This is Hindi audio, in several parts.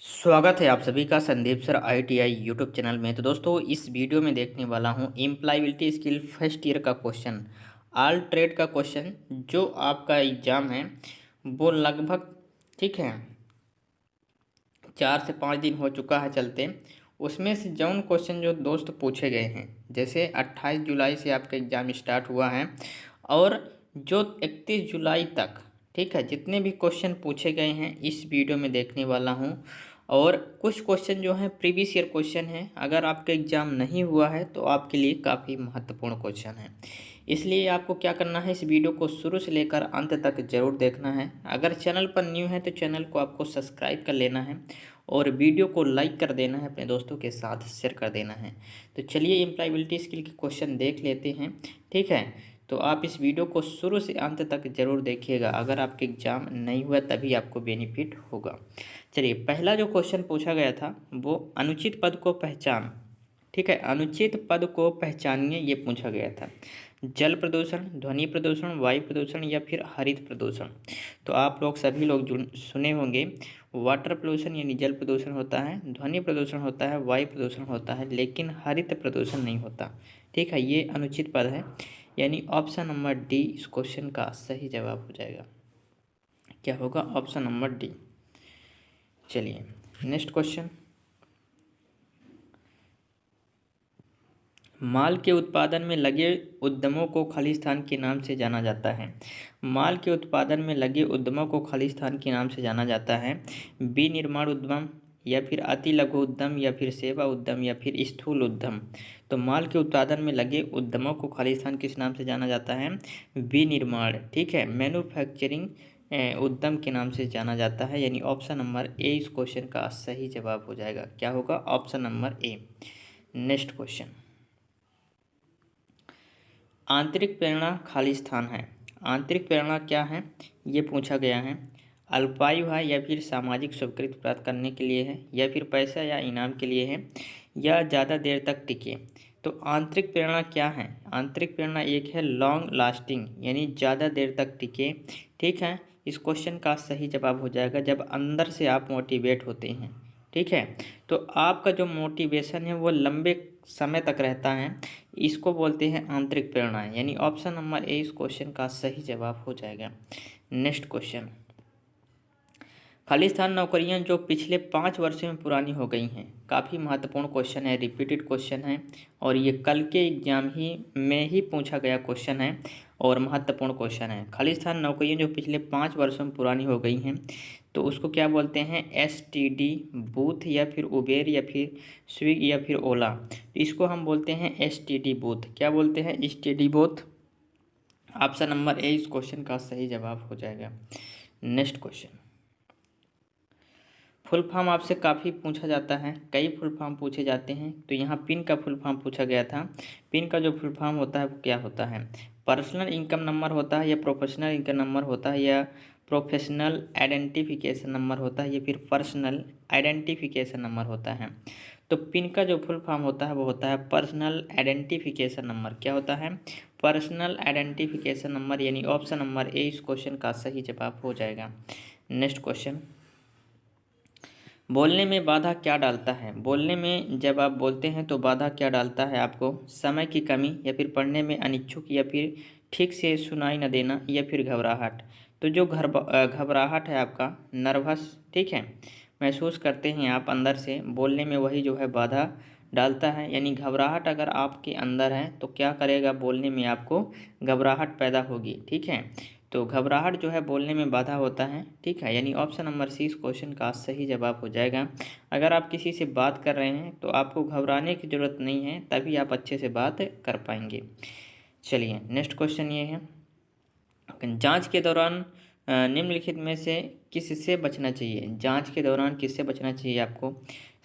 स्वागत है आप सभी का Sandeep sir ITI YouTube channel में। तो दोस्तों इस वीडियो में देखने वाला हूं एम्प्लॉयबिलिटी स्किल फर्स्ट ईयर का क्वेश्चन, ऑल ट्रेड का क्वेश्चन जो आपका एग्ज़ाम है वो लगभग ठीक है 4 से 5 दिन हो चुका है चलते। उसमें से जौन क्वेश्चन जो दोस्त पूछे गए हैं, जैसे 28 जुलाई से आपका एग्ज़ाम स्टार्ट हुआ है और जो 31 जुलाई तक ठीक है जितने भी क्वेश्चन पूछे गए हैं इस वीडियो में देखने वाला हूं। और कुछ क्वेश्चन जो हैं प्रीवियस ईयर क्वेश्चन हैं, अगर आपका एग्ज़ाम नहीं हुआ है तो आपके लिए काफ़ी महत्वपूर्ण क्वेश्चन है। इसलिए आपको क्या करना है, इस वीडियो को शुरू से लेकर अंत तक ज़रूर देखना है। अगर चैनल पर न्यू है तो चैनल को आपको सब्सक्राइब कर लेना है और वीडियो को लाइक कर देना है, अपने दोस्तों के साथ शेयर कर देना है। तो चलिए एम्प्लॉयबिलिटी स्किल के क्वेश्चन देख लेते हैं। ठीक है, तो आप इस वीडियो को शुरू से अंत तक ज़रूर देखिएगा, अगर आपके एग्ज़ाम नहीं हुआ तभी आपको बेनिफिट होगा। चलिए, पहला जो क्वेश्चन पूछा गया था वो अनुचित पद को पहचान। ठीक है, अनुचित पद को पहचानिए ये पूछा गया था। जल प्रदूषण, ध्वनि प्रदूषण, वायु प्रदूषण या फिर हरित प्रदूषण। तो आप लोग सभी लोग सुने होंगे वाटर पोल्यूशन यानी जल प्रदूषण होता है, ध्वनि प्रदूषण होता है, वायु प्रदूषण होता है, लेकिन हरित प्रदूषण नहीं होता। ठीक है, ये अनुचित पद है, यानी ऑप्शन नंबर डी इस क्वेश्चन का सही जवाब हो जाएगा। क्या होगा? Option number D. चलिए नेक्स्ट क्वेश्चन। माल के उत्पादन में लगे उद्यमों को खालिस्तान के नाम से जाना जाता है। माल के उत्पादन में लगे उद्यमों को खालिस्तान के नाम से जाना जाता है। विनिर्माण उद्यम या फिर अति लघु उद्यम या फिर सेवा उद्यम या फिर स्थूल उद्यम। तो माल के उत्पादन में लगे उद्यमों को खालिस्तान किस नाम से जाना जाता है? विनिर्माण। ठीक है, मैन्युफैक्चरिंग उद्यम के नाम से जाना जाता है, यानी ऑप्शन नंबर ए इस क्वेश्चन का सही जवाब हो जाएगा। क्या होगा? Option number A. Next question. आंतरिक प्रेरणा खालिस्तान है। आंतरिक प्रेरणा क्या है ये पूछा गया है। अल्पायु है या फिर सामाजिक स्वीकृति प्राप्त करने के लिए है या फिर पैसा या इनाम के लिए है या ज़्यादा देर तक टिके। तो आंतरिक प्रेरणा क्या है? आंतरिक प्रेरणा एक है लॉन्ग लास्टिंग, यानी ज़्यादा देर तक टिके। ठीक है, इस क्वेश्चन का सही जवाब हो जाएगा जब अंदर से आप मोटिवेट होते हैं। ठीक है, तो आपका जो मोटिवेशन है वो लंबे समय तक रहता है, इसको बोलते हैं आंतरिक प्रेरणा, यानी ऑप्शन नंबर ए इस क्वेश्चन का सही जवाब हो जाएगा। Next question. खालिस्तान नौकरियां जो पिछले 5 वर्षों में पुरानी हो गई हैं। काफ़ी महत्वपूर्ण क्वेश्चन है, रिपीटेड क्वेश्चन है और ये कल के एग्जाम में ही पूछा गया क्वेश्चन है और महत्वपूर्ण क्वेश्चन है। खालिस्तान नौकरियां जो पिछले 5 वर्षों में पुरानी हो गई हैं तो उसको क्या बोलते हैं? STD बूथ या फिर उबेर या फिर स्विग या फिर ओला। तो इसको हम बोलते हैं STD बूथ। क्या बोलते हैं? STD booth. ऑप्शन नंबर ए इस क्वेश्चन का सही जवाब हो जाएगा। Next question. फुल फॉर्म आपसे काफ़ी पूछा जाता है, कई फुल फॉर्म पूछे जाते हैं। तो यहाँ पिन का फुल फॉर्म पूछा गया था। पिन का जो फुल फॉर्म होता है वो क्या होता है? पर्सनल इनकम नंबर होता है या प्रोफेशनल इनकम नंबर होता है या प्रोफेशनल आइडेंटिफिकेशन नंबर होता है या फिर पर्सनल आइडेंटिफिकेशन नंबर होता है। तो पिन का जो फुल फॉर्म होता है वो होता है पर्सनल आइडेंटिफिकेशन नंबर। क्या होता है? पर्सनल आइडेंटिफिकेशन नंबर, यानी ऑप्शन नंबर ए इस क्वेश्चन का सही जवाब हो जाएगा। Next question. बोलने में बाधा क्या डालता है? बोलने में जब आप बोलते हैं तो बाधा क्या डालता है आपको? समय की कमी या फिर पढ़ने में अनिच्छुक या फिर ठीक से सुनाई न देना या फिर घबराहट। तो जो घबराहट है आपका, नर्वस, ठीक है, महसूस करते हैं आप अंदर से, बोलने में वही जो है बाधा डालता है। यानी घबराहट अगर आपके अंदर है तो क्या करेगा? बोलने में आपको घबराहट पैदा होगी। ठीक है, तो घबराहट जो है बोलने में बाधा होता है। ठीक है, यानी ऑप्शन नंबर सी इस क्वेश्चन का सही जवाब हो जाएगा। अगर आप किसी से बात कर रहे हैं तो आपको घबराने की ज़रूरत नहीं है, तभी आप अच्छे से बात कर पाएंगे। चलिए नेक्स्ट क्वेश्चन ये है, जांच के दौरान निम्नलिखित में से किससे बचना चाहिए? जांच के दौरान किससे बचना चाहिए आपको?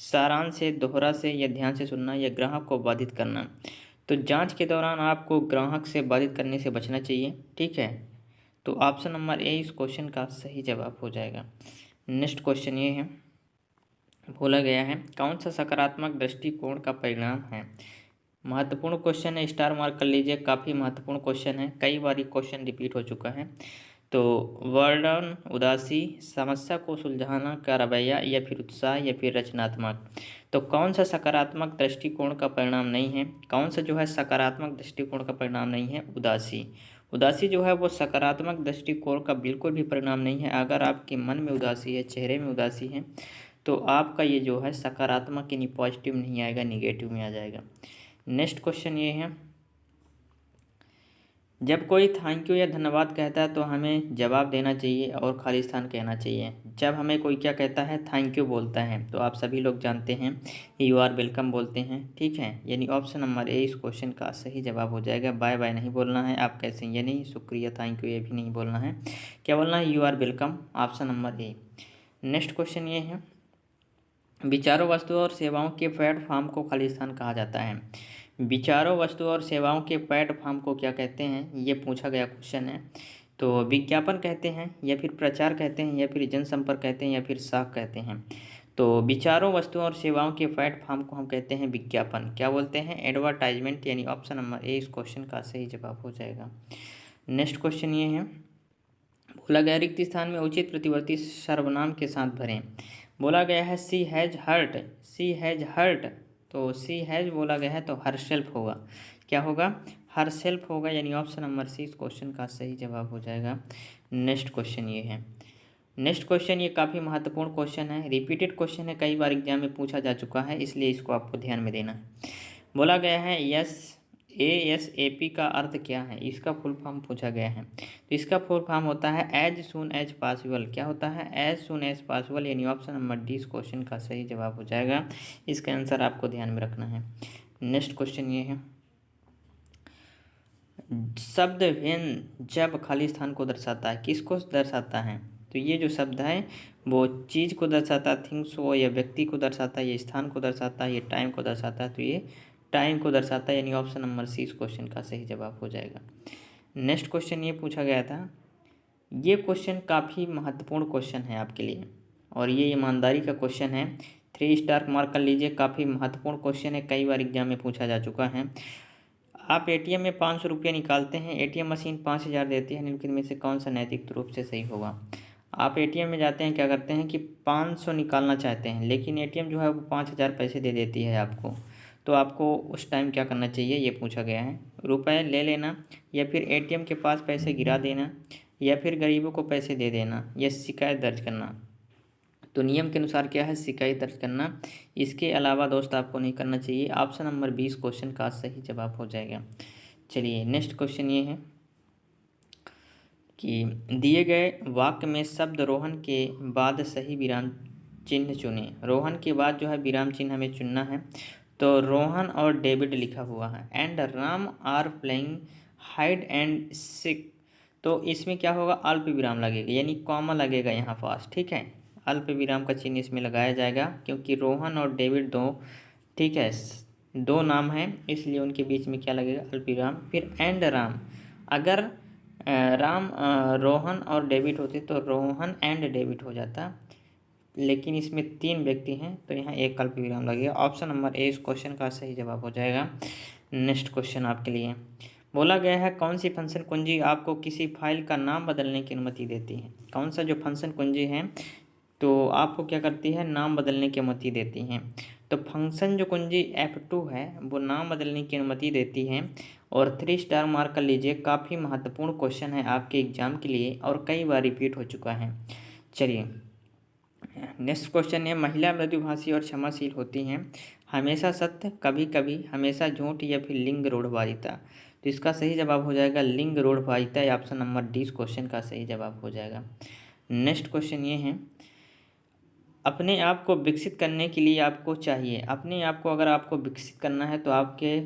सारांश से, दोहरा से या ध्यान से सुनना या ग्राहक को बाधित करना। तो जांच के दौरान आपको ग्राहक से बाधित करने से बचना चाहिए। ठीक है, तो ऑप्शन नंबर ए इस क्वेश्चन का सही जवाब हो जाएगा। नेक्स्ट क्वेश्चन ये है, बोला गया है कौन सा सकारात्मक दृष्टिकोण का परिणाम है? महत्वपूर्ण क्वेश्चन है, स्टार मार्क कर लीजिए, काफ़ी महत्वपूर्ण क्वेश्चन है, कई बार ये क्वेश्चन रिपीट हो चुका है। तो वर्णन, उदासी, समस्या को सुलझाना का रवैया या फिर उत्साह या फिर रचनात्मक। तो कौन सा सकारात्मक दृष्टिकोण का परिणाम नहीं है, कौन सा जो है सकारात्मक दृष्टिकोण का परिणाम नहीं है, उदासी। उदासी जो है वो सकारात्मक दृष्टिकोण का बिल्कुल भी परिणाम नहीं है। अगर आपके मन में उदासी है, चेहरे में उदासी है, तो आपका ये जो है सकारात्मक यानी पॉजिटिव नहीं आएगा, निगेटिव में आ जाएगा। नेक्स्ट क्वेश्चन ये है, जब कोई थैंक यू या धन्यवाद कहता है तो हमें जवाब देना चाहिए और खाली स्थान कहना चाहिए। जब हमें कोई क्या कहता है, थैंक यू बोलता है, तो आप सभी लोग जानते हैं यू आर वेलकम बोलते हैं, ठीक है। यानी ऑप्शन नंबर ए इस क्वेश्चन का सही जवाब हो जाएगा। बाय बाय नहीं बोलना है, आप कैसे ये नहीं, शुक्रिया थैंक यू ये भी नहीं बोलना है, क्या बोलना है, you are welcome, option number A. Next question ये है, विचारों, वस्तुओं और सेवाओं के प्लेटफॉर्म को खाली स्थान कहा जाता है। विचारों, वस्तुओं और सेवाओं के प्लेटफॉर्म को क्या कहते हैं, ये पूछा गया क्वेश्चन है। तो विज्ञापन कहते हैं या फिर प्रचार कहते हैं या फिर जनसंपर्क कहते हैं या फिर साख कहते हैं। तो विचारों, वस्तुओं और सेवाओं के प्लेटफॉर्म को हम कहते हैं विज्ञापन, क्या बोलते हैं, एडवर्टाइजमेंट, यानी ऑप्शन नंबर ए इस क्वेश्चन का सही जवाब हो जाएगा। नेक्स्ट क्वेश्चन ये है, बोला गया रिक्त स्थान में उचित प्रतिवर्ती सर्वनाम के साथ भरें। बोला गया है she has hurt, she has hurt, तो सी हैज बोला गया है तो हर सेल्फ होगा, क्या होगा, हर सेल्फ होगा, यानी ऑप्शन नंबर सी इस क्वेश्चन का सही जवाब हो जाएगा। नेक्स्ट क्वेश्चन ये है, नेक्स्ट क्वेश्चन ये काफ़ी महत्वपूर्ण क्वेश्चन है, रिपीटेड क्वेश्चन है, कई बार एग्जाम में पूछा जा चुका है, इसलिए इसको आपको ध्यान में देना है। बोला गया है ASAP का अर्थ क्या है, इसका फुल फॉर्म पूछा गया है। तो इसका फुल फॉर्म होता है एज सून एज पॉसिबल, क्या होता है, एज सून एज पॉसिबल, यानी ऑप्शन नंबर डी इस क्वेश्चन का सही जवाब हो जाएगा। इसका आंसर आपको ध्यान में रखना है। नेक्स्ट क्वेश्चन ये है, शब्द व्यन जब खाली स्थान को दर्शाता है, किसको दर्शाता है, तो ये जो शब्द है वो चीज़ को दर्शाता है, थिंग्स को, या व्यक्ति को दर्शाता है, ये स्थान को दर्शाता है, ये टाइम को दर्शाता है, तो ये टाइम को दर्शाता है, यानी ऑप्शन नंबर सी इस क्वेश्चन का सही जवाब हो जाएगा। नेक्स्ट क्वेश्चन ये पूछा गया था, ये क्वेश्चन काफ़ी महत्वपूर्ण क्वेश्चन है आपके लिए और ये ईमानदारी का क्वेश्चन है, 3 स्टार मार्क कर लीजिए, काफ़ी महत्वपूर्ण क्वेश्चन है, कई बार एग्जाम में पूछा जा चुका है। आप एटीएम में 500 रुपये निकालते हैं, एटीएम मशीन 5000 देती है, निम्नलिखित में से कौन सा नैतिक रूप से सही होगा। आप एटीएम में जाते हैं, क्या करते हैं कि 500 निकालना चाहते हैं, लेकिन एटीएम जो है वो 5000 पैसे दे देती है आपको, तो आपको उस टाइम क्या करना चाहिए, ये पूछा गया है। रुपए ले लेना, या फिर एटीएम के पास पैसे गिरा देना, या फिर गरीबों को पैसे दे देना, या शिकायत दर्ज करना। तो नियम के अनुसार क्या है, शिकायत दर्ज करना। इसके अलावा दोस्त आपको नहीं करना चाहिए। ऑप्शन नंबर 20 क्वेश्चन का सही जवाब हो जाएगा। चलिए नेक्स्ट क्वेश्चन ये है कि दिए गए वाक्य में शब्द रोहन के बाद सही विराम चिन्ह चुने। रोहन के बाद जो है विराम चिन्ह हमें चुनना है। तो रोहन और डेविड लिखा हुआ है, and Ram are playing hide and seek, तो इसमें क्या होगा, अल्प विराम लगेगा, यानी कॉमा लगेगा यहाँ पास, ठीक है, अल्प विराम का चिन्ह इसमें लगाया जाएगा, क्योंकि रोहन और डेविड दो, ठीक है, दो नाम हैं, इसलिए उनके बीच में क्या लगेगा, अल्प विराम। फिर एंड राम, अगर राम रोहन और डेविड होते तो रोहन एंड डेविड हो जाता, लेकिन इसमें 3 व्यक्ति हैं तो यहाँ एक अल्प विराम लगेगा। ऑप्शन नंबर ए इस क्वेश्चन का सही जवाब हो जाएगा। नेक्स्ट क्वेश्चन आपके लिए बोला गया है, कौन सी फंक्शन कुंजी आपको किसी फाइल का नाम बदलने की अनुमति देती है। कौन सा जो फंक्शन कुंजी है तो आपको क्या करती है, नाम बदलने की अनुमति देती हैं। तो फंक्शन जो कुंजी F2 है वो नाम बदलने की अनुमति देती है, और 3 स्टार मार्क कर लीजिए, काफ़ी महत्वपूर्ण क्वेश्चन है आपके एग्जाम के लिए और कई बार रिपीट हो चुका है। चलिए नेक्स्ट क्वेश्चन है, महिला मृदुभाषी और क्षमाशील होती हैं, हमेशा सत्य, कभी कभी, हमेशा झूठ, या फिर लिंग रूढ़वादिता। तो इसका सही जवाब हो जाएगा लिंग रूढ़वादिता, या ऑप्शन नंबर डी इस क्वेश्चन का सही जवाब हो जाएगा। नेक्स्ट क्वेश्चन ये है, अपने आप को विकसित करने के लिए आपको चाहिए, अपने आप को अगर आपको विकसित करना है तो आपके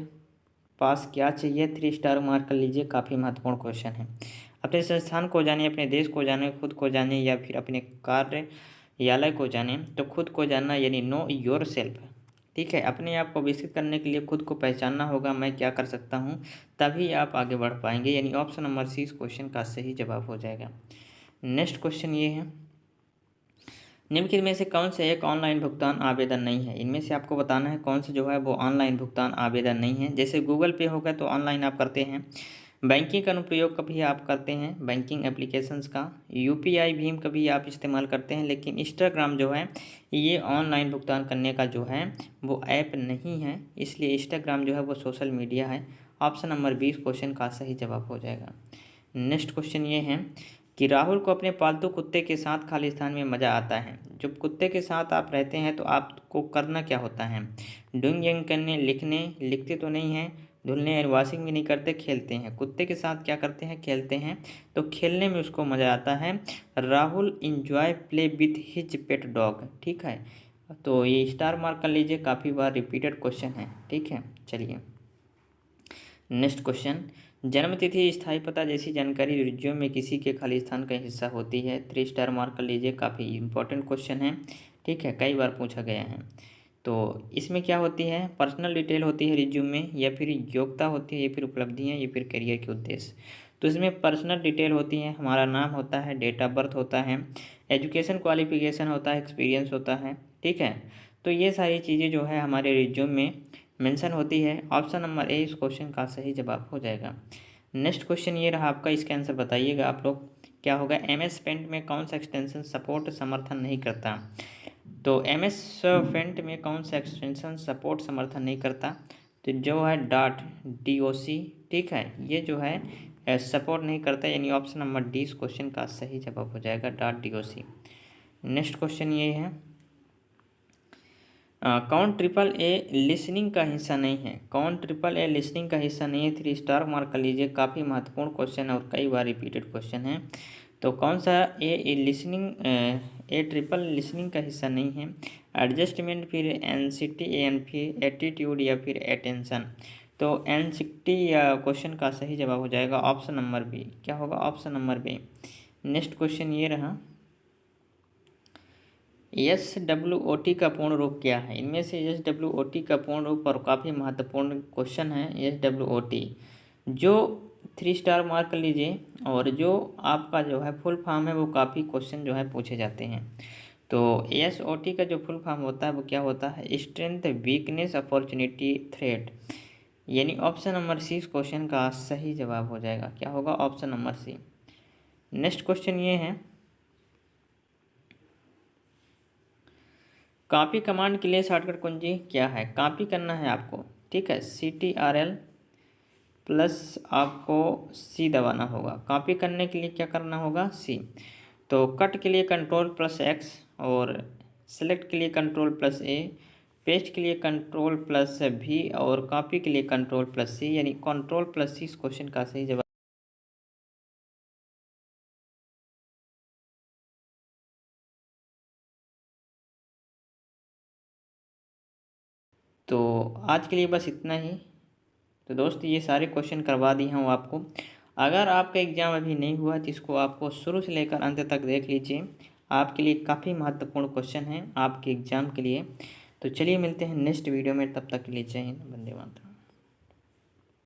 पास क्या चाहिए, 3 स्टार मार्क कर लीजिए, काफ़ी महत्वपूर्ण क्वेश्चन है। अपने संस्थान को जाने, अपने देश को जाने, खुद को जाने, या फिर अपने कार्यालय को जाने। तो खुद को जानना यानी नो योर सेल्फ, ठीक है, अपने आप को विकसित करने के लिए खुद को पहचानना होगा, मैं क्या कर सकता हूँ, तभी आप आगे बढ़ पाएंगे, यानी ऑप्शन नंबर सी इस क्वेश्चन का सही जवाब हो जाएगा। नेक्स्ट क्वेश्चन ये है, निम्नलिखित में से कौन से एक ऑनलाइन भुगतान आवेदन नहीं है। इनमें से आपको बताना है कौन सा जो है वो ऑनलाइन भुगतान आवेदन नहीं है। जैसे गूगल पे होगा तो ऑनलाइन आप करते हैं, बैंकिंग का अनुप्रयोग कभी आप करते हैं बैंकिंग एप्लीकेशंस का, यूपीआई भीम कभी आप इस्तेमाल करते हैं, लेकिन इंस्टाग्राम जो है ये ऑनलाइन भुगतान करने का जो है वो ऐप नहीं है, इसलिए इंस्टाग्राम जो है वो सोशल मीडिया है। ऑप्शन नंबर 20 क्वेश्चन का सही जवाब हो जाएगा। नेक्स्ट क्वेश्चन ये है कि राहुल को अपने पालतू कुत्ते के साथ खालिस्तान में मज़ा आता है। जब कुत्ते के साथ आप रहते हैं तो आपको करना क्या होता है? डूइंग यंग करने, लिखने, लिखते तो नहीं हैं, धुलने और वॉशिंग भी नहीं करते, खेलते हैं। कुत्ते के साथ क्या करते हैं? खेलते हैं। तो खेलने में उसको मज़ा आता है। Rahul enjoy play with his pet dog. ठीक है, तो ये स्टार मार्क कर लीजिए, काफ़ी बार रिपीटेड क्वेश्चन है। ठीक है, चलिए नेक्स्ट क्वेश्चन। जन्मतिथि, स्थायी पता जैसी जानकारी रिज्यूम में किसी के खालिस्तान का हिस्सा होती है। 3 स्टार मार्क कर लीजिए, काफ़ी इंपॉर्टेंट क्वेश्चन है। ठीक है, कई बार पूछा गया है। तो इसमें क्या होती है? पर्सनल डिटेल होती है रिज्यूम में, या फिर योग्यता होती है, या फिर उपलब्धियाँ, या फिर करियर के उद्देश्य। तो इसमें पर्सनल डिटेल होती है, हमारा नाम होता है, डेट ऑफ बर्थ होता है, एजुकेशन क्वालिफिकेशन होता है, एक्सपीरियंस होता है। ठीक है, तो ये सारी चीज़ें जो है हमारे रिज्यूम में मेंशन होती है। ऑप्शन नंबर ए इस क्वेश्चन का सही जवाब हो जाएगा। नेक्स्ट क्वेश्चन ये रहा आपका, इसका आंसर बताइएगा आप लोग क्या होगा। MS पेंट में कौन सा एक्सटेंशन सपोर्ट समर्थन नहीं करता? तो MS पेंट में कौन सा एक्सटेंशन सपोर्ट समर्थन नहीं करता? तो जो है .doc। ठीक है, ये जो है सपोर्ट नहीं करता, यानी ऑप्शन नंबर डी इस क्वेश्चन का सही जवाब हो जाएगा, .doc। नेक्स्ट क्वेश्चन ये है कौन AAA लिसनिंग का हिस्सा नहीं है? कौन AAA लिसनिंग का हिस्सा नहीं है? 3 स्टार मार्क कर लीजिए, काफ़ी महत्वपूर्ण क्वेश्चन है और कई बार रिपीटेड क्वेश्चन है। तो कौन सा ए ट्रिपल लिसनिंग का हिस्सा नहीं है? एडजस्टमेंट, फिर एनसिटी, फिर एटीट्यूड, या फिर अटेंशन। तो एनसिटी या क्वेश्चन का सही जवाब हो जाएगा ऑप्शन नंबर बी। क्या होगा? Option number B. Next question ये रहा, SWOT का पूर्ण रूप क्या है? इनमें से SWOT का पूर्ण रूप और काफ़ी महत्वपूर्ण क्वेश्चन है SWOT, जो 3 स्टार मार्क कर लीजिए, और जो आपका जो है फुल फॉर्म है वो काफ़ी क्वेश्चन जो है पूछे जाते हैं। तो SWOT का जो फुल फॉर्म होता है वो क्या होता है? Strength, weakness, opportunity, threat. यानी ऑप्शन नंबर सी इस क्वेश्चन का सही जवाब हो जाएगा। क्या होगा? Option number C. Next question ये है, कॉपी कमांड के लिए शॉर्टकट कुंजी क्या है? कॉपी करना है आपको, ठीक है, CTRL प्लस आपको C दबाना होगा। कॉपी करने के लिए क्या करना होगा? C। तो कट के लिए कंट्रोल प्लस X, और सेलेक्ट के लिए कंट्रोल प्लस A, पेस्ट के लिए कंट्रोल प्लस V, और कॉपी के लिए कंट्रोल प्लस C, यानी कंट्रोल प्लस C इस क्वेश्चन का सही जवाब। तो आज के लिए बस इतना ही। तो दोस्त ये सारे क्वेश्चन करवा दिए हूँ आपको। अगर आपका एग्ज़ाम अभी नहीं हुआ तो इसको आपको शुरू से लेकर अंत तक देख लीजिए, आपके लिए काफ़ी महत्वपूर्ण क्वेश्चन है आपके एग्ज़ाम के लिए। तो चलिए मिलते हैं नेक्स्ट वीडियो में, तब तक के लिए जय हिंद, वंदे मातरम।